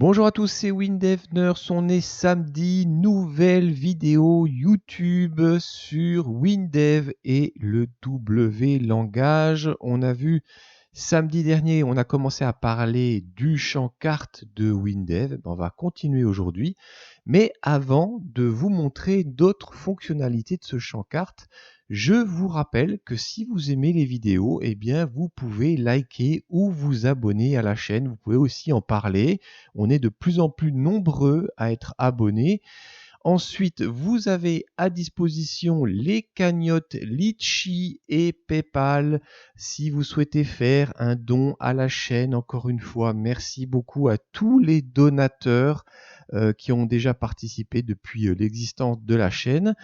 Bonjour à tous, c'est Windevners. On est samedi, nouvelle vidéo YouTube sur Windev et le W langage. On a vu samedi dernier, on a commencé à parler du champ carte de Windev. On va continuer aujourd'hui. Mais avant de vous montrer d'autres fonctionnalités de ce champ carte, je vous rappelle que si vous aimez les vidéos, eh bien vous pouvez liker ou vous abonner à la chaîne. Vous pouvez aussi en parler. On est de plus en plus nombreux à être abonnés. Ensuite, vous avez à disposition les cagnottes Litchi et PayPal si vous souhaitez faire un don à la chaîne. Encore une fois, merci beaucoup à tous les donateurs qui ont déjà participé depuis l'existence de la chaîne.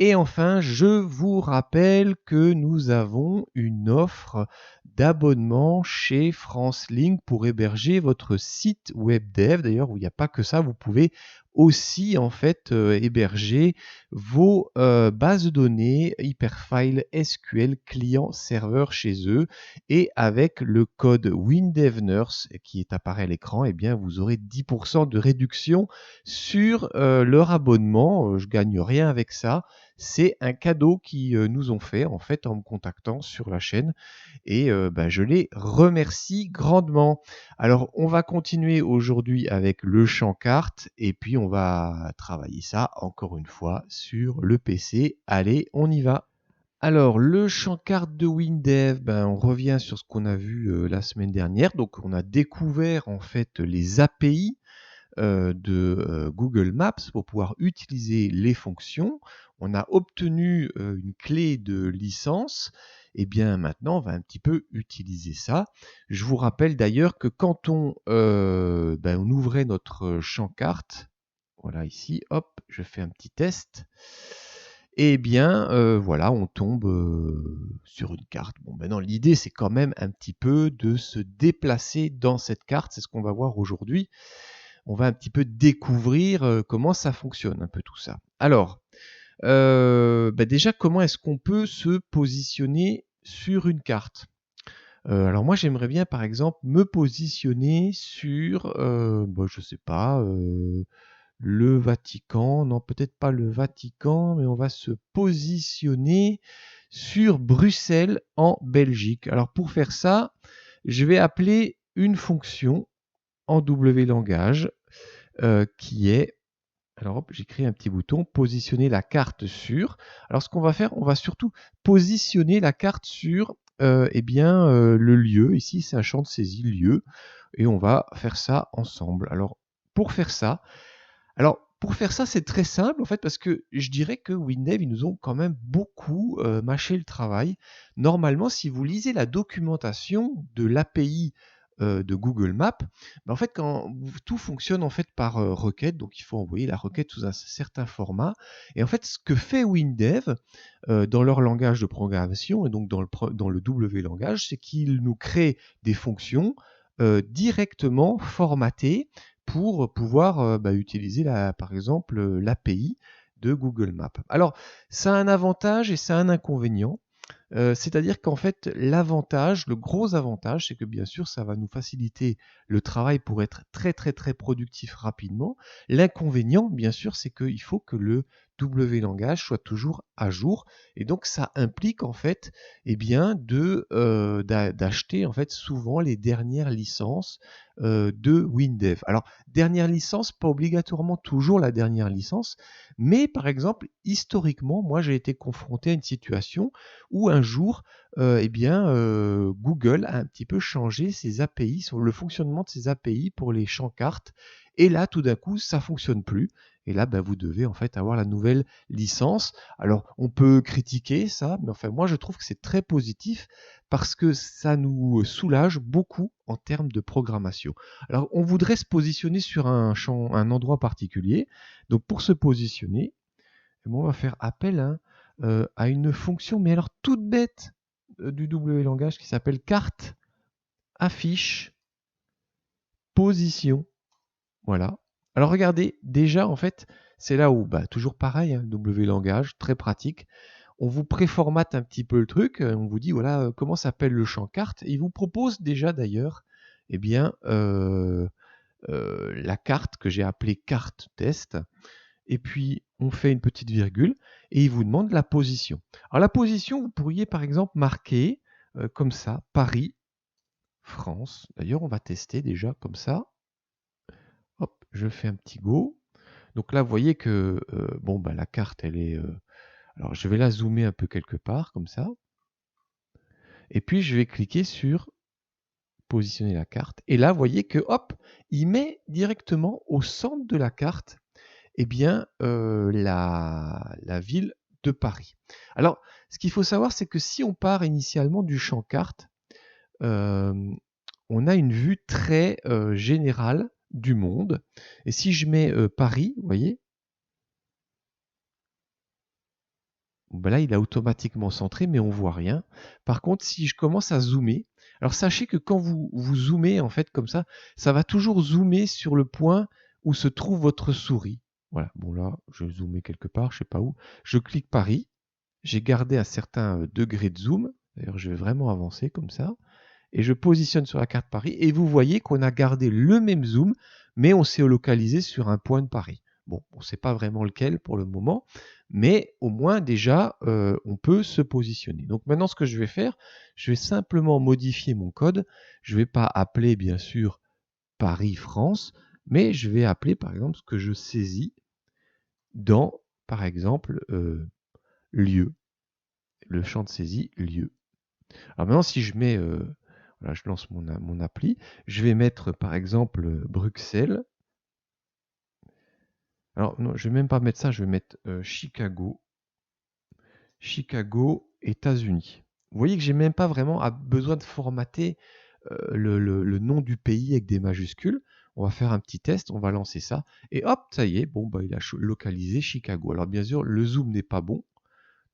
Et enfin, je vous rappelle que nous avons une offre d'abonnement chez FranceLink pour héberger votre site web dev. D'ailleurs, il n'y a pas que ça, vous pouvez aussi en fait héberger vos bases de données Hyperfile SQL client-serveur chez eux. Et avec le code WINDEVNERS qui apparaît à l'écran, eh bien, vous aurez 10% de réduction sur leur abonnement. Je gagne rien avec ça. C'est un cadeau qu'ils nous ont fait en fait en me contactant sur la chaîne et je les remercie grandement. Alors on va continuer aujourd'hui avec le champ carte et puis on va travailler ça encore une fois sur le PC. Allez, on y va. Alors, le champ carte de Windev, on revient sur ce qu'on a vu la semaine dernière. Donc, on a découvert en fait les API de Google Maps pour pouvoir utiliser les fonctions. On a obtenu une clé de licence. Et bien maintenant, on va un petit peu utiliser ça. Je vous rappelle d'ailleurs que quand on ouvrait notre champ carte, voilà ici, hop, je fais un petit test. Eh bien, voilà, on tombe sur une carte. Bon, maintenant, l'idée, c'est quand même un petit peu de se déplacer dans cette carte. C'est ce qu'on va voir aujourd'hui. On va un petit peu découvrir comment ça fonctionne, un peu tout ça. Alors, déjà, comment est-ce qu'on peut se positionner sur une carte? Alors moi, j'aimerais bien, par exemple, me positionner sur, je sais pas, le Vatican. Non, peut-être pas le Vatican, mais on va se positionner sur Bruxelles en Belgique. Alors pour faire ça, je vais appeler une fonction en W langage qui est, alors hop, j'ai créé un petit bouton, positionner la carte sur. Alors ce qu'on va faire, on va surtout positionner la carte sur le lieu. Ici, c'est un champ de saisie lieu. Et on va faire ça ensemble. Pour faire ça, pour faire ça, c'est très simple en fait parce que je dirais que Windev, ils nous ont quand même beaucoup mâché le travail. Normalement, si vous lisez la documentation de l'API de Google Maps, en fait, tout fonctionne en fait par requête, donc il faut envoyer la requête sous un certain format. Et en fait, ce que fait Windev dans leur langage de programmation et donc dans le W langage, c'est qu'il nous crée des fonctions directement formatées pour pouvoir utiliser par exemple l'API de Google Maps. Alors, ça a un avantage et ça a un inconvénient. C'est-à-dire qu'en fait, le gros avantage, c'est que bien sûr, ça va nous faciliter le travail pour être très très très productif rapidement. L'inconvénient, bien sûr, c'est qu'il faut que le W langage soit toujours à jour, et donc ça implique en fait, d'acheter en fait souvent les dernières licences de Windev. Alors, dernière licence, pas obligatoirement toujours la dernière licence, mais par exemple, historiquement, moi j'ai été confronté à une situation où un jour, Google a un petit peu changé ses API, sur le fonctionnement de ses API pour les champs cartes. Et là, tout d'un coup, ça fonctionne plus. Et là, vous devez en fait avoir la nouvelle licence. Alors, on peut critiquer ça, mais enfin, moi, je trouve que c'est très positif parce que ça nous soulage beaucoup en termes de programmation. Alors, on voudrait se positionner sur un champ, un endroit particulier. Donc, pour se positionner, on va faire appel à une fonction, mais alors toute bête du W langage qui s'appelle carte, affiche, position. Voilà. Alors regardez, déjà en fait, c'est là où, toujours pareil, W langage, très pratique. On vous préformate un petit peu le truc, on vous dit voilà comment s'appelle le champ carte, et il vous propose déjà d'ailleurs, la carte que j'ai appelée carte test. Et puis, on fait une petite virgule et il vous demande la position. Alors, la position, vous pourriez par exemple marquer comme ça, Paris, France. D'ailleurs, on va tester déjà comme ça. Hop, je fais un petit go. Donc là, vous voyez que bon, bah, la carte, elle est... alors, je vais la zoomer un peu quelque part, comme ça. Et puis, je vais cliquer sur positionner la carte. Et là, vous voyez que, hop, il met directement au centre de la carte eh bien, la ville de Paris. Alors, ce qu'il faut savoir, c'est que si on part initialement du champ carte, on a une vue très générale du monde. Et si je mets Paris, vous voyez, ben là, il a automatiquement centré, mais on voit rien. Par contre, si je commence à zoomer, alors sachez que quand vous zoomez, en fait, comme ça va toujours zoomer sur le point où se trouve votre souris. Voilà, bon là, je vais zoomer quelque part, je sais pas où. Je clique Paris, j'ai gardé un certain degré de zoom. D'ailleurs, je vais vraiment avancer comme ça. Et je positionne sur la carte Paris. Et vous voyez qu'on a gardé le même zoom, mais on s'est localisé sur un point de Paris. Bon, on ne sait pas vraiment lequel pour le moment, mais au moins déjà, on peut se positionner. Donc maintenant, ce que je vais faire, je vais simplement modifier mon code. Je ne vais pas appeler, bien sûr, Paris-France, mais je vais appeler, par exemple, ce que je saisis dans, par exemple, lieu. Le champ de saisie, lieu. Alors maintenant, si je mets, voilà, je lance mon appli, je vais mettre, par exemple, Bruxelles. Alors non, je vais même pas mettre ça, je vais mettre Chicago. Chicago, États-Unis. Vous voyez que j'ai même pas vraiment besoin de formater le nom du pays avec des majuscules. On va faire un petit test, on va lancer ça. Et hop, ça y est, bon, bah, il a localisé Chicago. Alors bien sûr, le zoom n'est pas bon.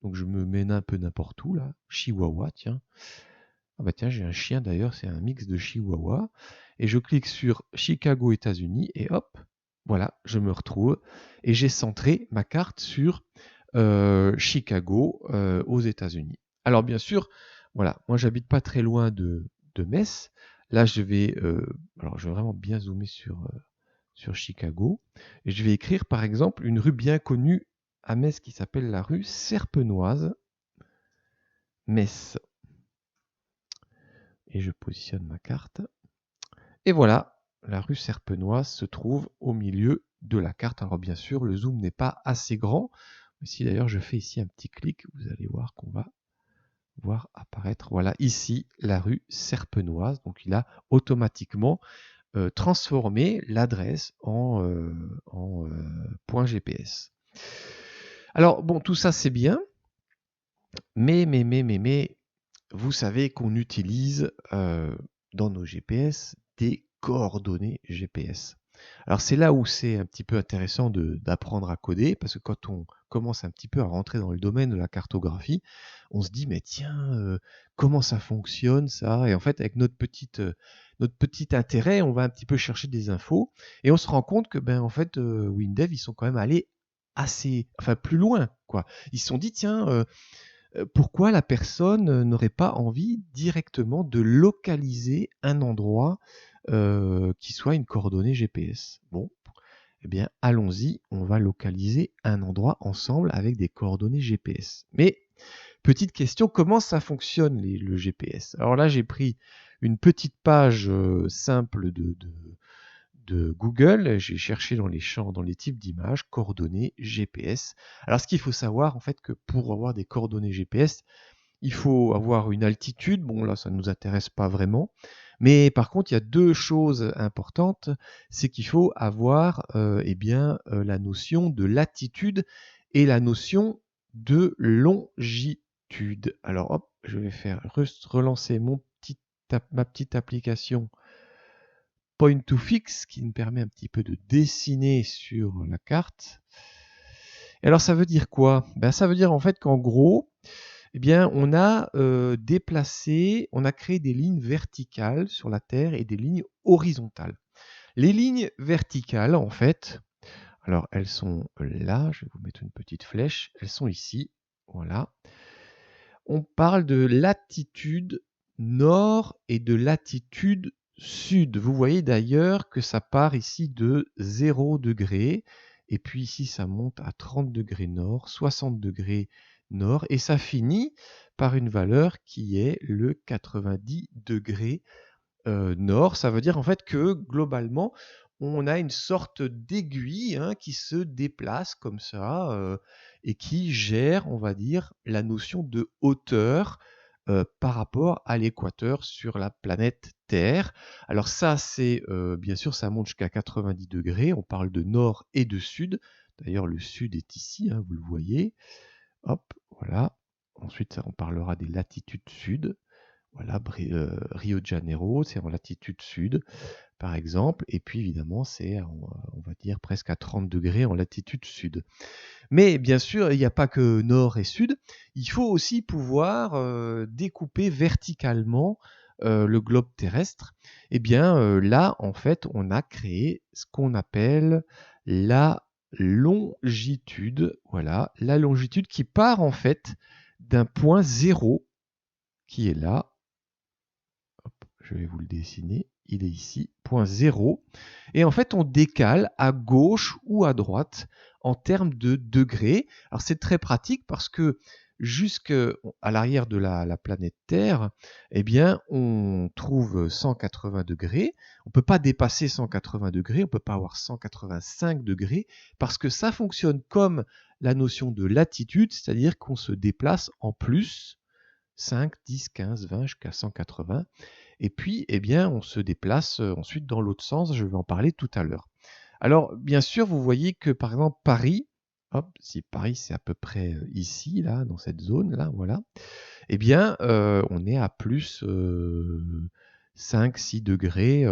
Donc je me mène un peu n'importe où là. Chihuahua, tiens. Ah bah tiens, j'ai un chien d'ailleurs, c'est un mix de Chihuahua. Et je clique sur Chicago, États-Unis, et hop, voilà, je me retrouve. Et j'ai centré ma carte sur Chicago aux États-Unis. Alors bien sûr, voilà, moi j'habite pas très loin de Metz. Là, alors je vais vraiment bien zoomer sur Chicago. Et je vais écrire par exemple une rue bien connue à Metz qui s'appelle la rue Serpenoise, Metz. Et je positionne ma carte. Et voilà, la rue Serpenoise se trouve au milieu de la carte. Alors bien sûr, le zoom n'est pas assez grand. Mais si d'ailleurs je fais ici un petit clic, vous allez voir qu'on va voir apparaître, voilà, ici, la rue Serpenoise. Donc il a automatiquement transformé l'adresse en point GPS. Alors bon, tout ça c'est bien, mais vous savez qu'on utilise dans nos GPS des coordonnées GPS. Alors c'est là où c'est un petit peu intéressant d'apprendre à coder, parce que quand on commence un petit peu à rentrer dans le domaine de la cartographie, on se dit mais tiens, comment ça fonctionne ça? Et en fait avec notre petit intérêt, on va un petit peu chercher des infos, et on se rend compte que ben en fait Windev ils sont quand même allés plus loin quoi. Ils se sont dit tiens, pourquoi la personne n'aurait pas envie directement de localiser un endroit qui soit une coordonnée GPS. Bon, eh bien, allons-y, on va localiser un endroit ensemble avec des coordonnées GPS. Mais, petite question, comment ça fonctionne le GPS? Alors là, j'ai pris une petite page simple de Google, j'ai cherché dans les champs, dans les types d'images, coordonnées GPS. Alors ce qu'il faut savoir, en fait, que pour avoir des coordonnées GPS, il faut avoir une altitude. Bon, là, ça ne nous intéresse pas vraiment. Mais par contre, il y a deux choses importantes. C'est qu'il faut avoir la notion de latitude et la notion de longitude. Alors, hop, je vais faire relancer ma petite application Point to Fix qui me permet un petit peu de dessiner sur la carte. Et alors, ça veut dire quoi? Ben, ça veut dire en fait qu'en gros, eh bien, on a on a créé des lignes verticales sur la Terre et des lignes horizontales. Les lignes verticales, en fait, alors elles sont là, je vais vous mettre une petite flèche, elles sont ici, voilà. On parle de latitude nord et de latitude sud. Vous voyez d'ailleurs que ça part ici de 0 degré. Et puis ici, ça monte à 30 degrés nord, 60 degrés nord. Et ça finit par une valeur qui est le 90 degrés nord. Ça veut dire en fait que globalement, on a une sorte d'aiguille qui se déplace comme ça et qui gère, on va dire, la notion de hauteur par rapport à l'équateur sur la planète Terre. Alors ça, c'est bien sûr, ça monte jusqu'à 90 degrés. On parle de nord et de sud. D'ailleurs, le sud est ici, vous le voyez. Hop, voilà. Ensuite, on parlera des latitudes sud. Voilà, Rio de Janeiro, c'est en latitude sud, par exemple. Et puis, évidemment, c'est, on va dire, presque à 30 degrés en latitude sud. Mais bien sûr, il n'y a pas que nord et sud. Il faut aussi pouvoir découper verticalement le globe terrestre. Et bien là, en fait, on a créé ce qu'on appelle la longitude. Voilà, la longitude qui part en fait d'un point zéro qui est là. Je vais vous le dessiner, il est ici, point 0. Et en fait, on décale à gauche ou à droite en termes de degrés. Alors c'est très pratique parce que jusqu'à l'arrière de la planète Terre, eh bien, on trouve 180 degrés. On ne peut pas dépasser 180 degrés, on ne peut pas avoir 185 degrés, parce que ça fonctionne comme la notion de latitude, c'est-à-dire qu'on se déplace en plus 5, 10, 15, 20 jusqu'à 180. Et puis, eh bien, on se déplace ensuite dans l'autre sens. Je vais en parler tout à l'heure. Alors, bien sûr, vous voyez que, par exemple, Paris, hop, si Paris, c'est à peu près ici, là, dans cette zone-là, voilà, eh bien, on est à plus 5, 6 degrés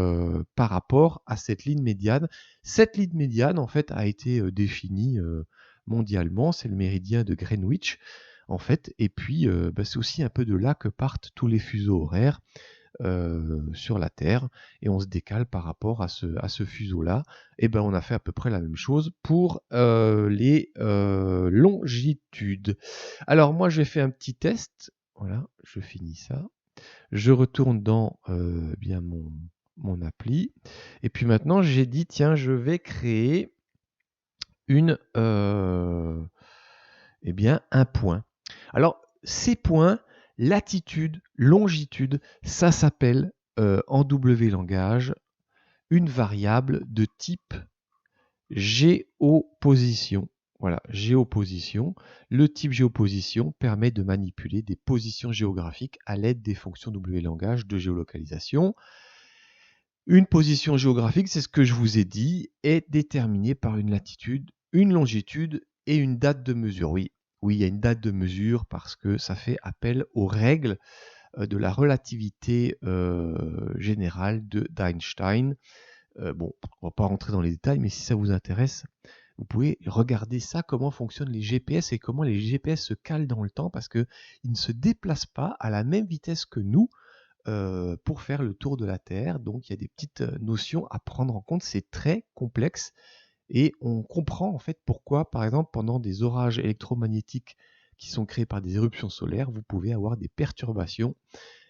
par rapport à cette ligne médiane. Cette ligne médiane, en fait, a été définie mondialement. C'est le méridien de Greenwich, en fait. Et puis, c'est aussi un peu de là que partent tous les fuseaux horaires sur la Terre, et on se décale par rapport à ce fuseau-là. Et ben on a fait à peu près la même chose pour les longitudes. Alors moi, j'ai fait un petit test. Voilà, je finis ça. Je retourne dans bien mon appli. Et puis maintenant, j'ai dit, tiens, je vais créer une, eh bien, un point. Alors, ces points, latitude, longitude, ça s'appelle en W langage une variable de type géoposition. Voilà, géoposition. Le type géoposition permet de manipuler des positions géographiques à l'aide des fonctions W langage de géolocalisation. Une position géographique, c'est ce que je vous ai dit, est déterminée par une latitude, une longitude et une date de mesure. Oui, il y a une date de mesure parce que ça fait appel aux règles de la relativité générale d'Einstein. Bon, on ne va pas rentrer dans les détails, mais si ça vous intéresse, vous pouvez regarder ça, comment fonctionnent les GPS et comment les GPS se calent dans le temps, parce qu'ils ne se déplacent pas à la même vitesse que nous pour faire le tour de la Terre. Donc il y a des petites notions à prendre en compte, c'est très complexe. Et on comprend en fait pourquoi, par exemple, pendant des orages électromagnétiques qui sont créés par des éruptions solaires, vous pouvez avoir des perturbations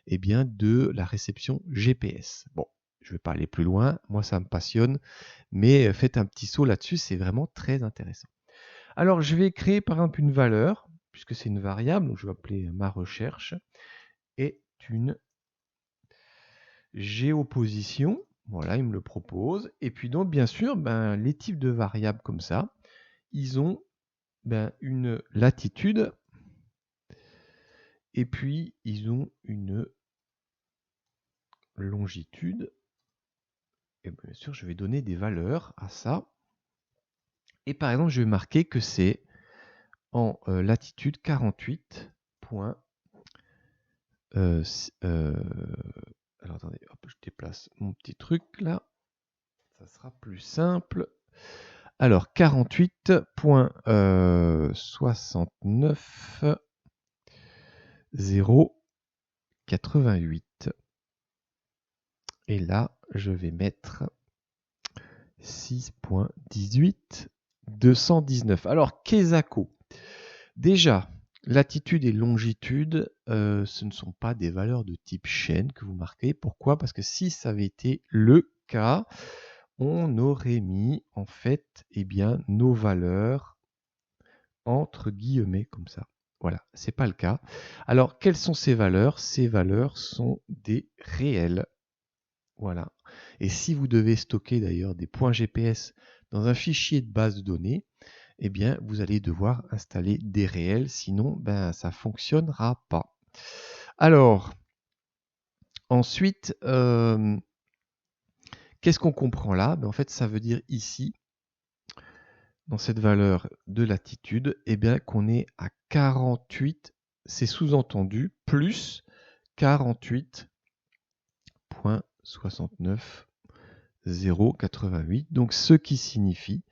de la réception GPS. Bon, je ne vais pas aller plus loin, moi ça me passionne, mais faites un petit saut là-dessus, c'est vraiment très intéressant. Alors je vais créer par exemple une valeur, puisque c'est une variable, donc je vais appeler ma recherche, est une géoposition. Voilà, il me le propose. Et puis donc, bien sûr, les types de variables comme ça, ils ont une latitude et puis ils ont une longitude. Et bien sûr, je vais donner des valeurs à ça. Et par exemple, je vais marquer que c'est en latitude 48. Alors attendez, hop, je déplace mon petit truc là. Ça sera plus simple. Alors 48.69.088. Et là, je vais mettre 6.18.219. Alors, Kesako. Déjà, latitude et longitude, ce ne sont pas des valeurs de type chaîne que vous marquez. Pourquoi? Parce que si ça avait été le cas, on aurait mis en fait nos valeurs entre guillemets comme ça. Voilà, c'est pas le cas. Alors, quelles sont ces valeurs? Ces valeurs sont des réels. Voilà. Et si vous devez stocker d'ailleurs des points GPS dans un fichier de base de données, vous allez devoir installer des réels, sinon ça ne fonctionnera pas. Alors, ensuite, qu'est-ce qu'on comprend là? En fait, ça veut dire ici, dans cette valeur de latitude, qu'on est à 48, c'est sous-entendu, plus 48.69088, donc ce qui signifie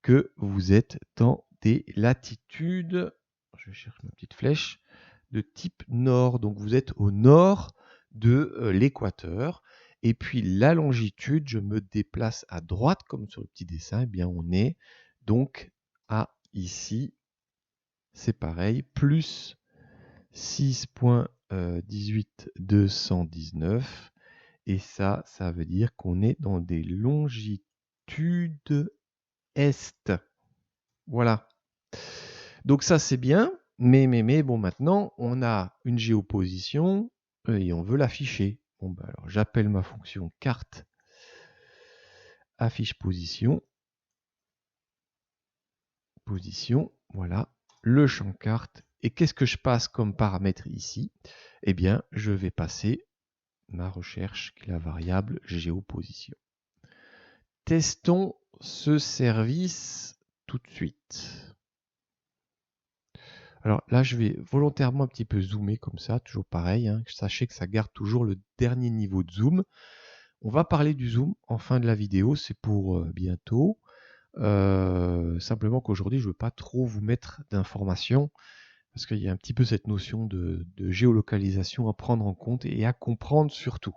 que vous êtes dans des latitudes, je cherche ma petite flèche, de type nord. Donc vous êtes au nord de l'équateur. Et puis la longitude, je me déplace à droite, comme sur le petit dessin, on est donc à ici, c'est pareil, plus 6.18219. Et ça veut dire qu'on est dans des longitudes est. Voilà. Donc ça c'est bien, mais bon, maintenant on a une géoposition et on veut l'afficher. Bon, alors j'appelle ma fonction carte affiche position, voilà, le champ carte. Et qu'est-ce que je passe comme paramètre ici? Je vais passer ma recherche qui est la variable géoposition. Testons ce service tout de suite. Alors là, je vais volontairement un petit peu zoomer comme ça, toujours pareil. Sachez que ça garde toujours le dernier niveau de zoom. On va parler du zoom en fin de la vidéo, c'est pour bientôt. Simplement qu'aujourd'hui, je ne veux pas trop vous mettre d'informations parce qu'il y a un petit peu cette notion de géolocalisation à prendre en compte et à comprendre surtout.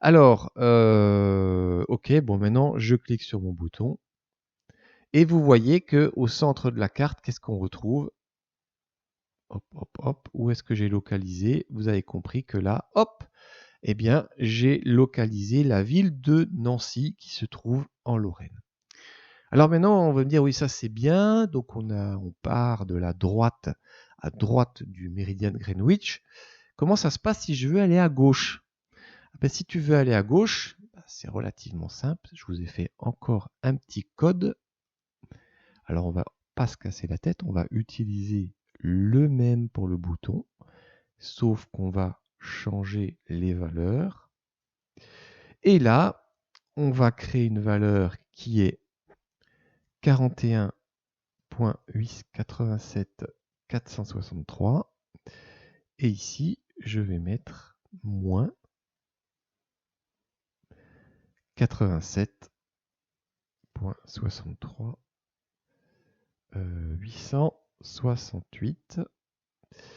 Alors, ok, bon maintenant, je clique sur mon bouton et vous voyez qu'au centre de la carte, qu'est-ce qu'on retrouve? Hop, hop, hop, où est-ce que j'ai localisé? Vous avez compris que là, hop, j'ai localisé la ville de Nancy qui se trouve en Lorraine. Alors maintenant, on va me dire, oui, ça c'est bien, donc on part de la droite à droite du méridien de Greenwich. Comment ça se passe si je veux aller à gauche? Si tu veux aller à gauche, c'est relativement simple. Je vous ai fait encore un petit code. Alors on va pas se casser la tête, on va utiliser le même pour le bouton, sauf qu'on va changer les valeurs. Et là, on va créer une valeur qui est 41.887.463. Et ici, je vais mettre moins 87.63.868.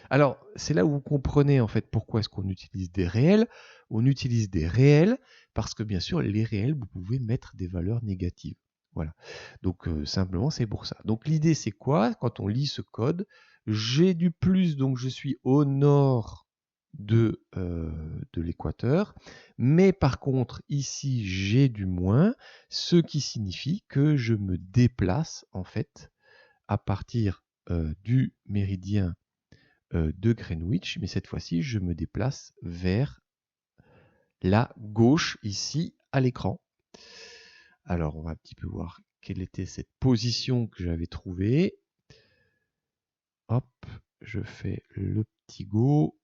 Alors, c'est là où vous comprenez en fait pourquoi est-ce qu'on utilise des réels. On utilise des réels parce que bien sûr, les réels, vous pouvez mettre des valeurs négatives. Voilà. Donc simplement, c'est pour ça. Donc l'idée, c'est quoi? Quand on lit ce code, j'ai du plus, donc je suis au nord de l'équateur. Mais par contre, ici, j'ai du moins, ce qui signifie que je me déplace en fait à partir du méridien de Greenwich, mais cette fois-ci, je me déplace vers la gauche ici à l'écran. Alors, on va un petit peu voir quelle était cette position que j'avais trouvée. Hop, je fais le petit go.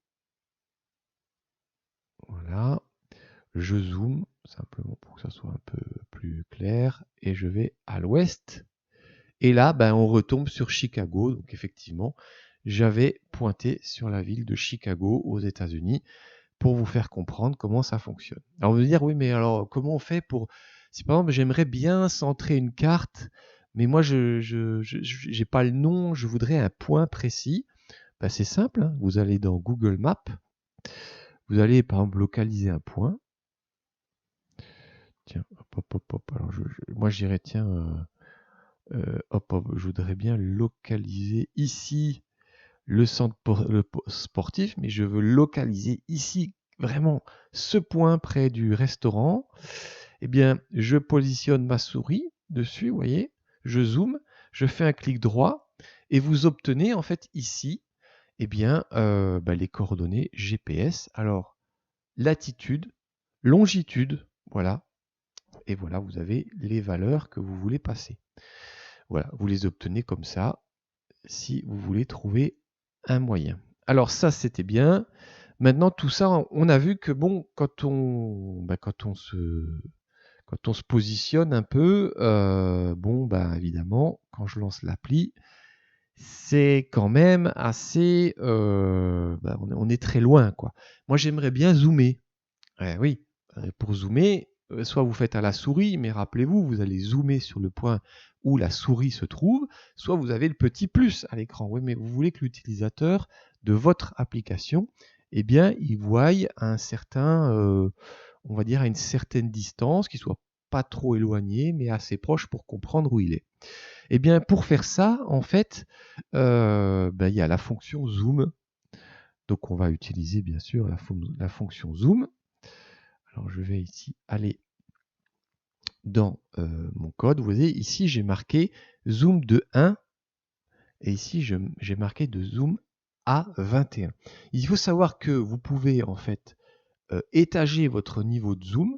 Voilà. Je zoome simplement pour que ça soit un peu plus clair et je vais à l'ouest. Et là, on retombe sur Chicago. Donc effectivement, j'avais pointé sur la ville de Chicago aux États-Unis pour vous faire comprendre comment ça fonctionne. Alors vous allez dire, oui, mais alors comment on fait pour... Si par exemple, j'aimerais bien centrer une carte, mais moi, je n'ai pas le nom, je voudrais un point précis. C'est simple, hein. Vous allez dans Google Maps, vous allez par exemple localiser un point. Tiens, hop, hop, hop, hop. Alors moi, je dirais, tiens, hop, hop, je voudrais bien localiser ici le centre sportif, mais je veux localiser ici vraiment ce point près du restaurant. Eh bien, je positionne ma souris dessus, vous voyez, je zoome, je fais un clic droit et vous obtenez en fait ici eh bien, les coordonnées GPS. Alors, latitude, longitude, voilà. Et voilà, vous avez les valeurs que vous voulez passer. Voilà, vous les obtenez comme ça si vous voulez trouver un moyen. Alors ça, c'était bien. Maintenant, tout ça, on a vu que bon, quand on se positionne un peu, évidemment, quand je lance l'appli, c'est quand même assez, on est très loin, quoi. Moi, j'aimerais bien zoomer. Oui, pour zoomer, soit vous faites à la souris, mais rappelez-vous, vous allez zoomer sur le point où la souris se trouve, soit vous avez le petit plus à l'écran. Oui, mais vous voulez que l'utilisateur de votre application, eh bien, il voie à un certain, on va dire à une certaine distance, qu'il soit pas trop éloigné, mais assez proche pour comprendre où il est. Eh bien, pour faire ça, en fait, il y a la fonction zoom. Donc, on va utiliser bien sûr la fonction zoom. Alors, je vais ici aller dans mon code. Vous voyez, ici, j'ai marqué zoom de 1 et ici, j'ai marqué de zoom à 21. Il faut savoir que vous pouvez en fait étager votre niveau de zoom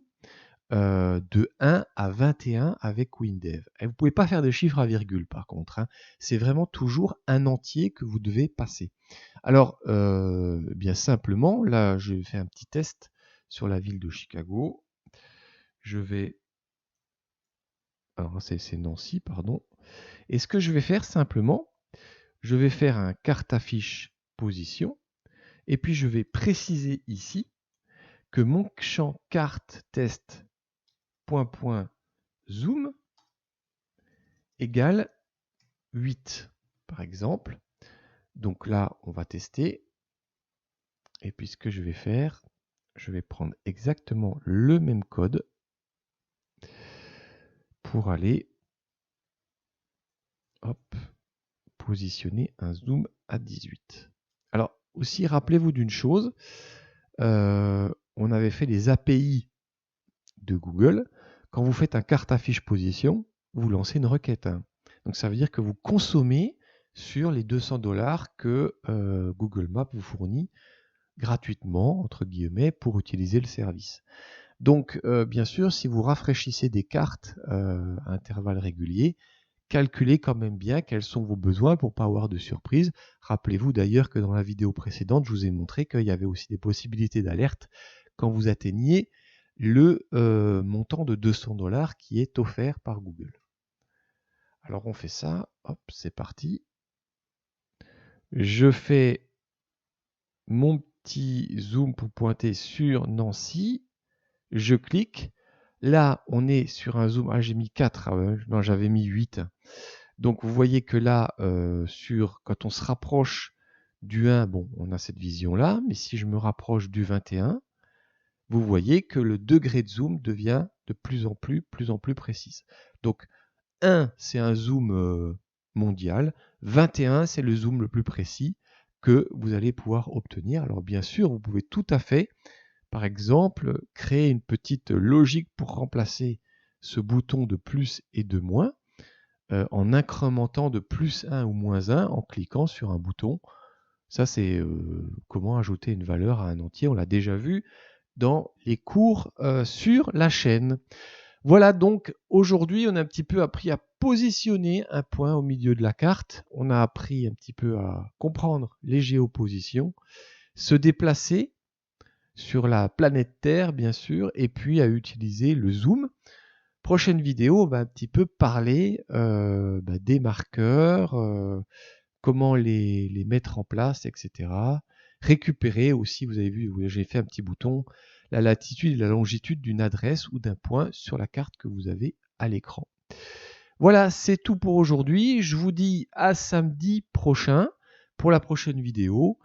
de 1 à 21 avec WinDev. Et vous ne pouvez pas faire de chiffres à virgule par contre. Hein. C'est vraiment toujours un entier que vous devez passer. Alors, bien simplement, là, je vais faire un petit test sur la ville de Chicago. Je vais... Alors, c'est Nancy, pardon. Et ce que je vais faire simplement, je vais faire un carte affiche position. Et puis, je vais préciser ici que mon champ carte test .zoom égale 8, par exemple. Donc là, on va tester. Et puis, ce que je vais faire, je vais prendre exactement le même code pour aller positionner un zoom à 18. Alors, aussi, rappelez-vous d'une chose. On avait fait les API de Google. Quand vous faites un carte affiche position, vous lancez une requête. Hein. Donc, ça veut dire que vous consommez sur les $200 que Google Maps vous fournit gratuitement, entre guillemets, pour utiliser le service. Donc, bien sûr, si vous rafraîchissez des cartes à intervalles réguliers, calculez quand même bien quels sont vos besoins pour ne pas avoir de surprise. Rappelez-vous d'ailleurs que dans la vidéo précédente, je vous ai montré qu'il y avait aussi des possibilités d'alerte quand vous atteigniez le montant de $200 qui est offert par Google. Alors on fait ça, hop, c'est parti. Je fais mon petit zoom pour pointer sur Nancy. Je clique. Là, on est sur un zoom. Ah, j'ai mis 4. Non, j'avais mis 8. Donc, vous voyez que là, quand on se rapproche du 1, bon, on a cette vision-là. Mais si je me rapproche du 21, vous voyez que le degré de zoom devient de plus en plus précis. Donc, 1, c'est un zoom mondial. 21, c'est le zoom le plus précis que vous allez pouvoir obtenir. Alors, bien sûr, vous pouvez tout à fait, par exemple, créer une petite logique pour remplacer ce bouton de plus et de moins en incrémentant de plus 1 ou moins 1 en cliquant sur un bouton. Ça, c'est comment ajouter une valeur à un entier. On l'a déjà vu dans les cours sur la chaîne. Voilà, donc aujourd'hui, on a un petit peu appris à positionner un point au milieu de la carte. On a appris un petit peu à comprendre les géopositions, se déplacer sur la planète Terre, bien sûr, et puis à utiliser le zoom. Prochaine vidéo, on va un petit peu parler des marqueurs, comment les mettre en place, etc. Récupérer aussi, vous avez vu, j'ai fait un petit bouton, la latitude et la longitude d'une adresse ou d'un point sur la carte que vous avez à l'écran. Voilà, c'est tout pour aujourd'hui. Je vous dis à samedi prochain pour la prochaine vidéo.